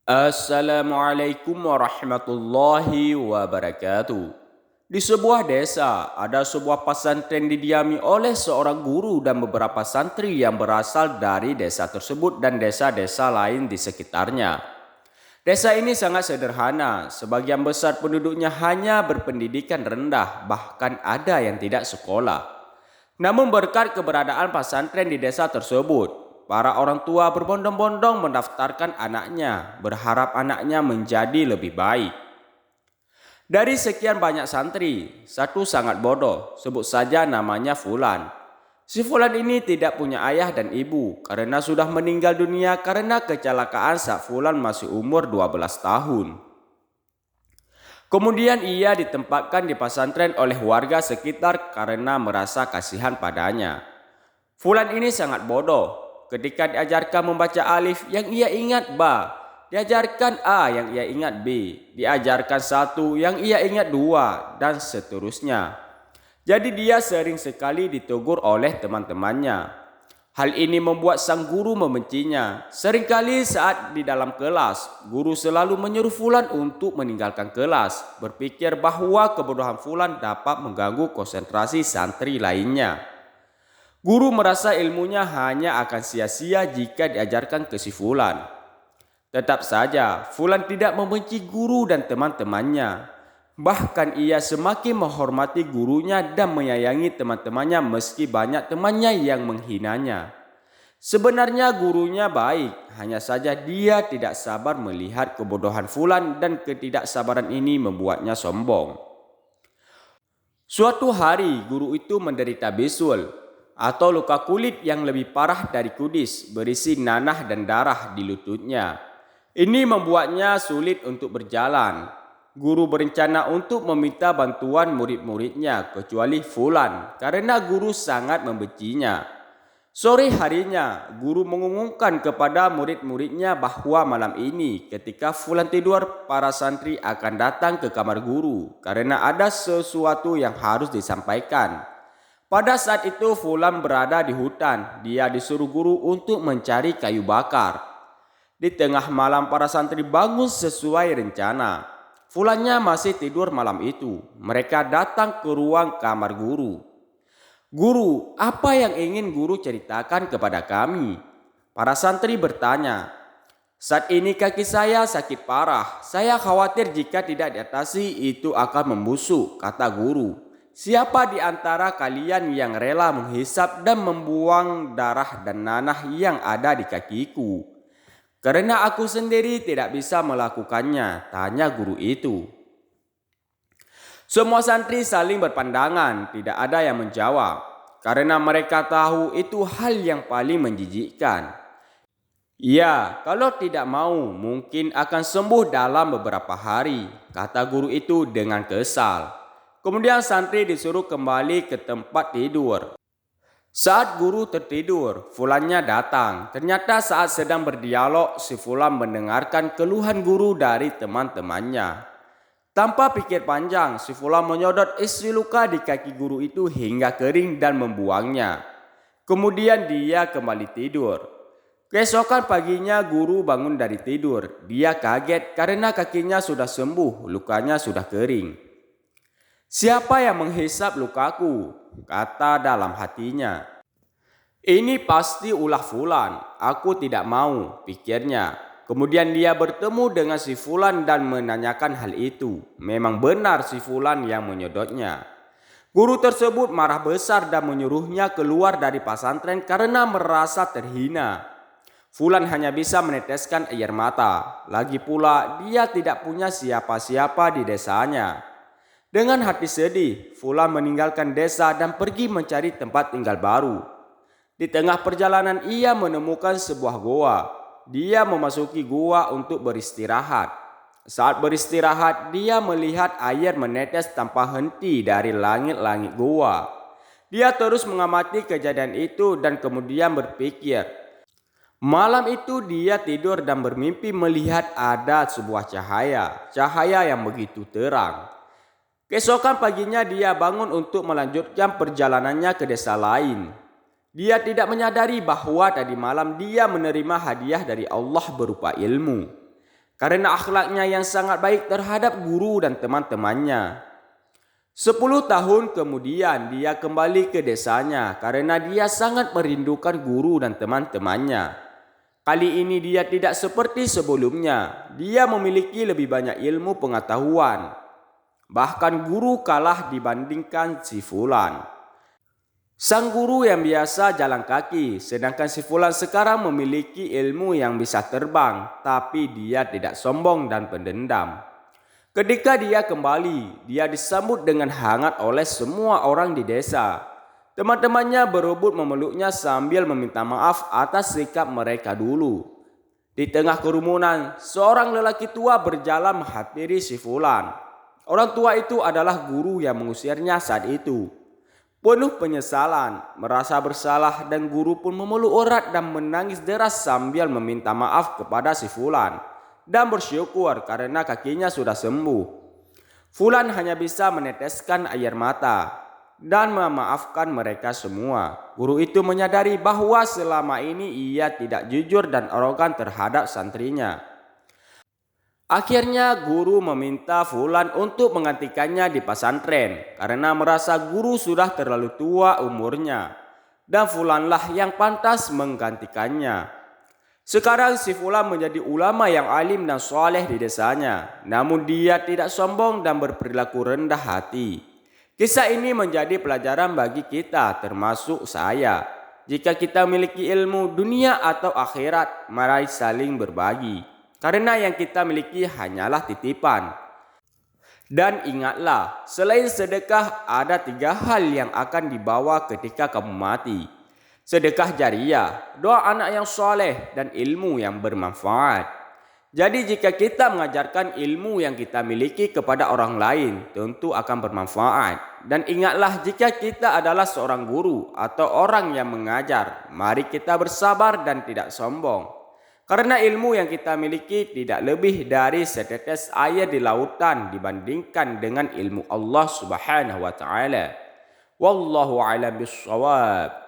Assalamualaikum warahmatullahi wabarakatuh. Di sebuah desa, ada sebuah pesantren didiami oleh seorang guru dan beberapa santri yang berasal dari desa tersebut dan desa-desa lain di sekitarnya. Desa ini sangat sederhana, sebagian besar penduduknya hanya berpendidikan rendah, bahkan ada yang tidak sekolah. Namun berkat keberadaan pesantren di desa tersebut, para orang tua berbondong-bondong mendaftarkan anaknya, berharap anaknya menjadi lebih baik. Dari sekian banyak santri, satu sangat bodoh, sebut saja namanya Fulan. Si Fulan ini tidak punya ayah dan ibu karena sudah meninggal dunia karena kecelakaan saat Fulan masih umur 12 tahun. Kemudian ia ditempatkan di pesantren oleh warga sekitar karena merasa kasihan padanya. Fulan ini sangat bodoh. Ketika diajarkan membaca alif yang ia ingat ba, diajarkan a yang ia ingat b, diajarkan satu yang ia ingat dua, dan seterusnya. Jadi dia sering sekali ditegur oleh teman-temannya. Hal ini membuat sang guru membencinya. Seringkali saat di dalam kelas, guru selalu menyuruh Fulan untuk meninggalkan kelas, berpikir bahwa kebodohan Fulan dapat mengganggu konsentrasi santri lainnya. Guru merasa ilmunya hanya akan sia-sia jika diajarkan ke si Fulan. Tetap saja, Fulan tidak membenci guru dan teman-temannya. Bahkan ia semakin menghormati gurunya dan menyayangi teman-temannya meski banyak temannya yang menghinanya. Sebenarnya gurunya baik, hanya saja dia tidak sabar melihat kebodohan Fulan dan ketidaksabaran ini membuatnya sombong. Suatu hari guru itu menderita bisul atau luka kulit yang lebih parah dari kudis, berisi nanah dan darah di lututnya. Ini membuatnya sulit untuk berjalan. Guru berencana untuk meminta bantuan murid-muridnya kecuali Fulan karena guru sangat membencinya. Sore harinya, guru mengumumkan kepada murid-muridnya bahwa malam ini ketika Fulan tidur, para santri akan datang ke kamar guru karena ada sesuatu yang harus disampaikan. Pada saat itu Fulan berada di hutan. Dia disuruh guru untuk mencari kayu bakar. Di tengah malam para santri bangun sesuai rencana. Fulannya masih tidur malam itu. Mereka datang ke ruang kamar guru. "Guru, apa yang ingin guru ceritakan kepada kami?" Para santri bertanya. "Saat ini kaki saya sakit parah. Saya khawatir jika tidak diatasi itu akan membusuk," kata guru. "Siapa di antara kalian yang rela menghisap dan membuang darah dan nanah yang ada di kakiku? Karena aku sendiri tidak bisa melakukannya," tanya guru itu. Semua santri saling berpandangan, tidak ada yang menjawab. Karena mereka tahu itu hal yang paling menjijikkan. "Ya, kalau tidak mau mungkin akan sembuh dalam beberapa hari," kata guru itu dengan kesal. Kemudian santri disuruh kembali ke tempat tidur. Saat guru tertidur, Fulannya datang. Ternyata saat sedang berdialog, si Fulan mendengarkan keluhan guru dari teman-temannya. Tanpa pikir panjang, si Fulan menyodot isi luka di kaki guru itu hingga kering dan membuangnya. Kemudian dia kembali tidur. Keesokan paginya guru bangun dari tidur. Dia kaget karena kakinya sudah sembuh, lukanya sudah kering. "Siapa yang menghisap lukaku?" kata dalam hatinya. "Ini pasti ulah Fulan, aku tidak mau," pikirnya. Kemudian dia bertemu dengan si Fulan dan menanyakan hal itu. Memang benar si Fulan yang menyodotnya. Guru tersebut marah besar dan menyuruhnya keluar dari pesantren karena merasa terhina. Fulan hanya bisa meneteskan air mata. Lagi pula dia tidak punya siapa-siapa di desanya. Dengan hati sedih, Fulan meninggalkan desa dan pergi mencari tempat tinggal baru. Di tengah perjalanan ia menemukan sebuah goa. Dia memasuki goa untuk beristirahat. Saat beristirahat, dia melihat air menetes tanpa henti dari langit-langit goa. Dia terus mengamati kejadian itu dan kemudian berpikir. Malam itu dia tidur dan bermimpi melihat ada sebuah cahaya yang begitu terang. Keesokan paginya dia bangun untuk melanjutkan perjalanannya ke desa lain. Dia tidak menyadari bahwa tadi malam dia menerima hadiah dari Allah berupa ilmu. karena akhlaknya yang sangat baik terhadap guru dan teman-temannya. 10 tahun kemudian dia kembali ke desanya karena dia sangat merindukan guru dan teman-temannya. Kali ini dia tidak seperti sebelumnya. Dia memiliki lebih banyak ilmu pengetahuan. Bahkan guru kalah dibandingkan si Fulan. Sang guru yang biasa jalan kaki, sedangkan si Fulan sekarang memiliki ilmu yang bisa terbang, tapi dia tidak sombong dan pendendam. Ketika dia kembali, dia disambut dengan hangat oleh semua orang di desa. Teman-temannya berebut memeluknya sambil meminta maaf atas sikap mereka dulu. Di tengah kerumunan, seorang lelaki tua berjalan menghampiri si Fulan. Orang tua itu adalah guru yang mengusirnya saat itu. Penuh penyesalan, merasa bersalah dan guru pun memeluk erat dan menangis deras sambil meminta maaf kepada si Fulan. Dan bersyukur karena kakinya sudah sembuh. Fulan hanya bisa meneteskan air mata dan memaafkan mereka semua. Guru itu menyadari bahwa selama ini ia tidak jujur dan arogan terhadap santrinya. Akhirnya guru meminta Fulan untuk menggantikannya di pesantren karena merasa guru sudah terlalu tua umurnya dan Fulanlah yang pantas menggantikannya. Sekarang si Fulan menjadi ulama yang alim dan soleh di desanya. Namun dia tidak sombong dan berperilaku rendah hati. Kisah ini menjadi pelajaran bagi kita termasuk saya. Jika kita memiliki ilmu dunia atau akhirat, mari saling berbagi. Karena yang kita miliki hanyalah titipan. Dan ingatlah, selain sedekah ada 3 hal yang akan dibawa ketika kamu mati. Sedekah jariah, doa anak yang soleh, dan ilmu yang bermanfaat. Jadi jika kita mengajarkan ilmu yang kita miliki kepada orang lain, tentu akan bermanfaat. Dan ingatlah jika kita adalah seorang guru atau orang yang mengajar, mari kita bersabar dan tidak sombong. Karena ilmu yang kita miliki tidak lebih dari setetes air di lautan dibandingkan dengan ilmu Allah Subhanahu wa taala. Wallahu a'lam bishawab.